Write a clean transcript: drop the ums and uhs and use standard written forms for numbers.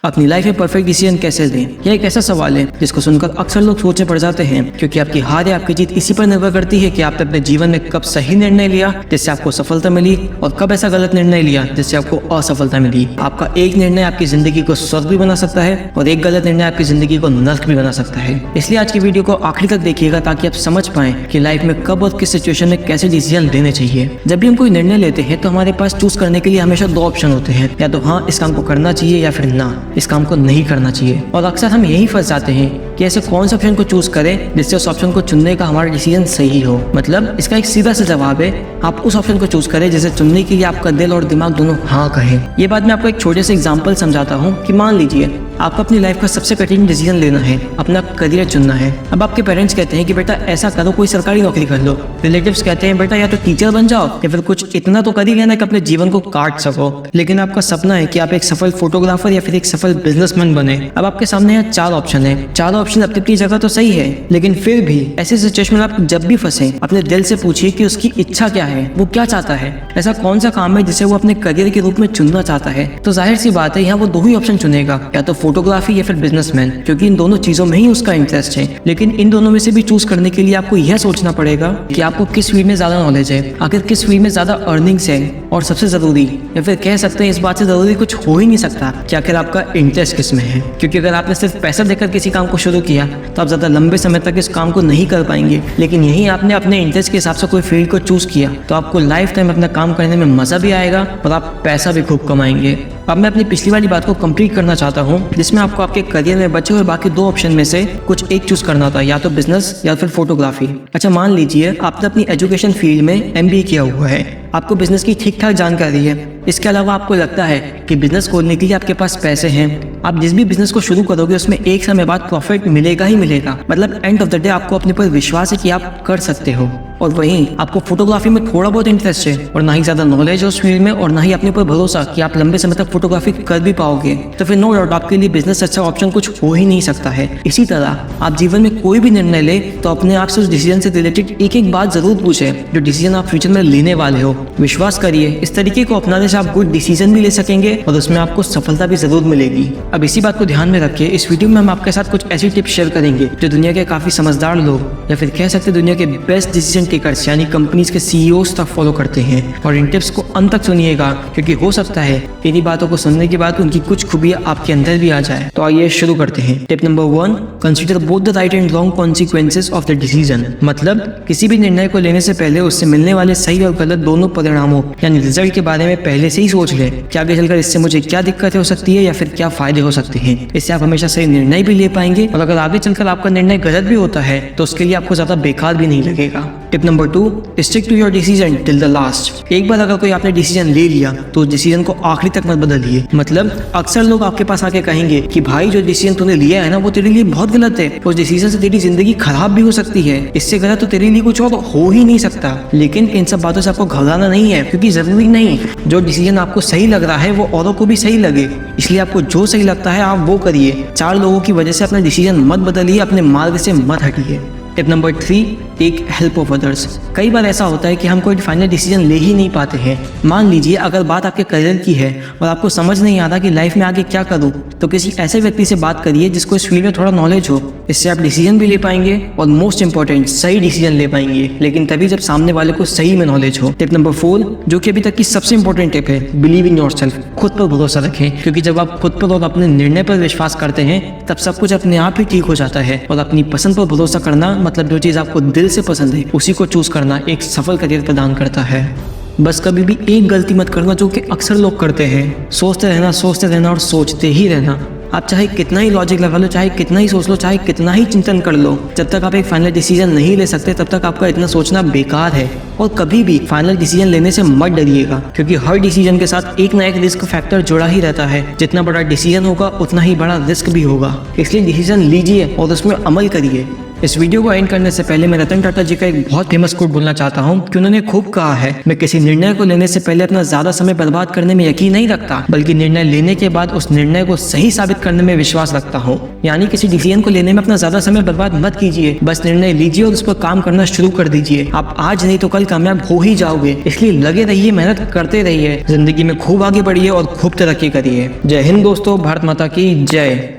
अपनी लाइफ में perfect decision कैसे लें, यह एक ऐसा सवाल है जिसको सुनकर अक्सर लोग सोचने पड़ जाते हैं, क्योंकि आपकी हार या आपकी जीत इसी पर निर्भर करती है कि आपने अपने जीवन में कब सही निर्णय लिया जिससे आपको सफलता मिली और कब ऐसा गलत निर्णय लिया जिससे आपको असफलता मिली। आपका एक निर्णय आपकी जिंदगी को स्वर्ग भी बना सकता है और एक गलत निर्णय आपकी जिंदगी को नर्क भी बना सकता है। इसलिए आज की वीडियो को आखिरी तक देखिएगा ताकि आप समझ पाएं कि लाइफ में कब और किस सिचुएशन में कैसे डिसीजन लेने चाहिए। जब भी हम कोई निर्णय लेते हैं तो हमारे पास चूज करने के लिए हमेशा दो ऑप्शन होते हैं, या तो हाँ इस काम को करना चाहिए या फिर ना इस काम को नहीं करना चाहिए। और अक्सर हम यही फंस जाते हैं कि ऐसे कौन सा ऑप्शन को चूज करें जिससे उस ऑप्शन को चुनने का हमारा डिसीजन सही हो। मतलब इसका एक सीधा सा जवाब है, आप उस ऑप्शन को चूज करें जिसे चुनने के लिए आपका दिल और दिमाग दोनों हाँ कहे। ये बात मैं आपको एक छोटे से एग्जांपल समझाता हूँ कि मान लीजिए आपको अपनी लाइफ का सबसे कठिन डिसीजन लेना है, अपना करियर चुनना है। अब आपके पेरेंट्स कहते हैं कि बेटा ऐसा करो, कोई सरकारी नौकरी कर लो। रिलेटिव्स कहते हैं बेटा या तो टीचर बन जाओ या फिर कुछ इतना तो कर ही लेना कि अपने जीवन को काट सको। लेकिन आपका सपना है कि आप एक सफल फोटोग्राफर या फिर एक सफल बिजनेसमैन बने। अब आपके सामने यहाँ चार ऑप्शन है। चारों ऑप्शन अपनी अपनी जगह तो सही है, लेकिन फिर भी ऐसे सिचुएशन में आप जब भी फंसे अपने दिल से पूछिए कि उसकी इच्छा क्या है, वो क्या चाहता है। ऐसा कौन सा काम है जिसे वो अपने करियर के रूप में चुनना चाहता है। तो जाहिर सी बात है यहाँ वो दो ही ऑप्शन चुनेगा, या तो फोटोग्राफी या फिर बिजनेसमैन, क्योंकि इन दोनों चीजों में ही उसका इंटरेस्ट है। लेकिन इन दोनों में से भी चूज करने के लिए आपको यह सोचना पड़ेगा कि आपको किस फील्ड में ज्यादा नॉलेज है, आखिर किस फील्ड में ज्यादा अर्निंग्स है, और सबसे जरूरी या फिर कह सकते हैं इस बात से जरूरी कुछ हो ही नहीं सकता कि आखिर आपका इंटरेस्ट किस में है। क्योंकि अगर आपने सिर्फ पैसा देकर किसी काम को शुरू किया तो आप ज्यादा लंबे समय तक इस काम को नहीं कर पाएंगे। लेकिन यही आपने अपने इंटरेस्ट के हिसाब से कोई फील्ड को चूज किया तो आपको लाइफ टाइम अपना काम करने में मजा भी आएगा और आप पैसा भी खूब कमाएंगे। अब मैं अपनी पिछली वाली बात को कंप्लीट करना चाहता हूँ, जिसमें आपको आपके करियर में बचे हुए बाकी दो ऑप्शन में से कुछ एक चूज करना था, या तो बिजनेस या फिर फोटोग्राफी। अच्छा मान लीजिए आपने अपनी एजुकेशन फील्ड में MBA किया हुआ है, आपको बिजनेस की ठीक ठाक जानकारी है। इसके अलावा आपको लगता है कि बिजनेस खोलने के लिए आपके पास पैसे हैं, आप जिस भी बिजनेस को शुरू करोगे उसमें एक समय बाद प्रॉफिट मिलेगा ही मिलेगा। मतलब एंड ऑफ द डे आपको अपने पर विश्वास है कि आप कर सकते हो। और वहीं आपको फोटोग्राफी में थोड़ा बहुत इंटरेस्ट है और ना ही ज्यादा नॉलेज है उस फील्ड में, और ना ही अपने पर भरोसा कि आप लंबे समय तक फोटोग्राफी कर भी पाओगे, तो फिर नो डाउट आपके लिए बिजनेस अच्छा ऑप्शन कुछ हो ही नहीं सकता है। इसी तरह आप जीवन में कोई भी निर्णय ले तो अपने आप से उस डिसीजन से रिलेटेड एक एक बात जरूर पूछे जो डिसीजन आप फ्यूचर में लेने वाले हो। विश्वास करिए इस तरीके को अपनाने से आप गुड डिसीजन भी ले सकेंगे और उसमें आपको सफलता भी जरूर मिलेगी। अब इसी बात को ध्यान में रखिए इस वीडियो में हम आपके साथ कुछ ऐसी टिप्स शेयर करेंगे जो दुनिया के काफी समझदार लोग या फिर कह सकते दुनिया के बेस्ट डिसीजन टेकर्स यानी कंपनीज के CEOs तक फॉलो करते हैं। और इन टिप्स को अंत तक सुनिएगा क्योंकि हो सकता है इन्हीं बातों को सुनने के बाद उनकी कुछ खूबियां आपके अंदर भी आ जाए। तो आइए शुरू करते हैं। Tip number 1, consider both the right and wrong consequences of the decision. मतलब किसी भी निर्णय को लेने से पहले उससे मिलने वाले सही और गलत दोनों परिणामों यानी रिजल्ट के बारे में पहले से ही सोच ले कि आगे चलकर इससे मुझे क्या दिक्कतें हो सकती है या फिर क्या फायदे हो सकते हैं। इससे आप हमेशा सही निर्णय भी ले पाएंगे और अगर आगे चलकर आपका निर्णय गलत भी होता है तो उसके लिए आपको ज्यादा बेकार भी नहीं लगेगा। Tip number 2, stick to your decision till the last. एक बार अगर कोई आपने डिसीजन ले लिया तो उस डिसीजन को आखिरी तक मत बदलिए। मतलब अक्सर लोग आपके पास आके कहेंगे कि भाई जो डिसीजन तूने लिया है ना वो तेरे लिए बहुत गलत है, उस डिसीजन से तेरी जिंदगी खराब भी हो सकती है, इससे गलत तो तेरे लिए कुछ और हो ही नहीं सकता। लेकिन इन सब बातों से आपको घबराना नहीं है, क्योंकि जरूरी नहीं जो डिसीजन आपको सही लग रहा है वो औरों को भी सही लगे। इसलिए आपको जो सही लगता है आप वो करिए। 4 लोगों की वजह से अपना डिसीजन मत बदलिए, अपने मार्ग से मत हटिए। Tip number 3, take help of others. कई बार ऐसा होता है कि हम कोई फाइनल डिसीजन ले ही नहीं पाते हैं। मान लीजिए अगर बात आपके करियर की है और आपको समझ नहीं आता कि लाइफ में आगे क्या करूं, तो किसी ऐसे व्यक्ति से बात करिए जिसको इस फील्ड में थोड़ा नॉलेज हो। इससे आप डिसीजन भी ले पाएंगे और मोस्ट इंपॉर्टेंट सही डिसीजन ले पाएंगे, लेकिन तभी जब सामने वाले को सही में नॉलेज हो। टिप नंबर 4, जो कि अभी तक की सबसे इंपॉर्टेंट टिप है, बिलीव इन योरसेल्फ। खुद पर भरोसा रखें, क्योंकि जब आप खुद पर और अपने निर्णय पर विश्वास करते हैं तब सब कुछ अपने आप ही ठीक हो जाता है। और अपनी पसंद पर भरोसा करना मतलब जो चीज आपको दिल से पसंद है उसी को चूज करना एक सफल करियर प्रदान करता है। बस कभी भी एक गलती मत करना जो कि अक्सर लोग करते हैं, सोचते रहना और सोचते ही रहना। आप चाहे कितना ही लॉजिक लगा लो, चाहे कितना ही सोच लो, चाहे कितना ही चिंतन कर लो, जब तक आप एक फाइनल डिसीजन नहीं ले सकते तब तक आपका इतना सोचना बेकार है। और कभी भी फाइनल डिसीजन लेने से मत डरिएगा, क्योंकि हर डिसीजन के साथ एक ना एक रिस्क फैक्टर जुड़ा ही रहता है। जितना बड़ा डिसीजन होगा उतना ही बड़ा रिस्क भी होगा। इसलिए डिसीजन लीजिए और उसमें अमल करिए। इस वीडियो को एंड करने से पहले मैं रतन टाटा जी का एक बहुत फेमस कोट बोलना चाहता हूँ कि उन्होंने खूब कहा है, मैं किसी निर्णय को लेने से पहले अपना ज्यादा समय बर्बाद करने में यकीन नहीं रखता, बल्कि निर्णय लेने के बाद उस निर्णय को सही साबित करने में विश्वास रखता हूँ। यानी किसी डिसीजन को लेने में अपना ज्यादा समय बर्बाद मत कीजिए, बस निर्णय लीजिए और उस पर काम करना शुरू कर दीजिए। आप आज नहीं तो कल कामयाब हो ही जाओगे, इसलिए लगे रहिए, मेहनत करते रहिए, जिंदगी में खूब आगे बढ़िए और खूब तरक्की करिए। जय हिंद दोस्तों, भारत माता की जय।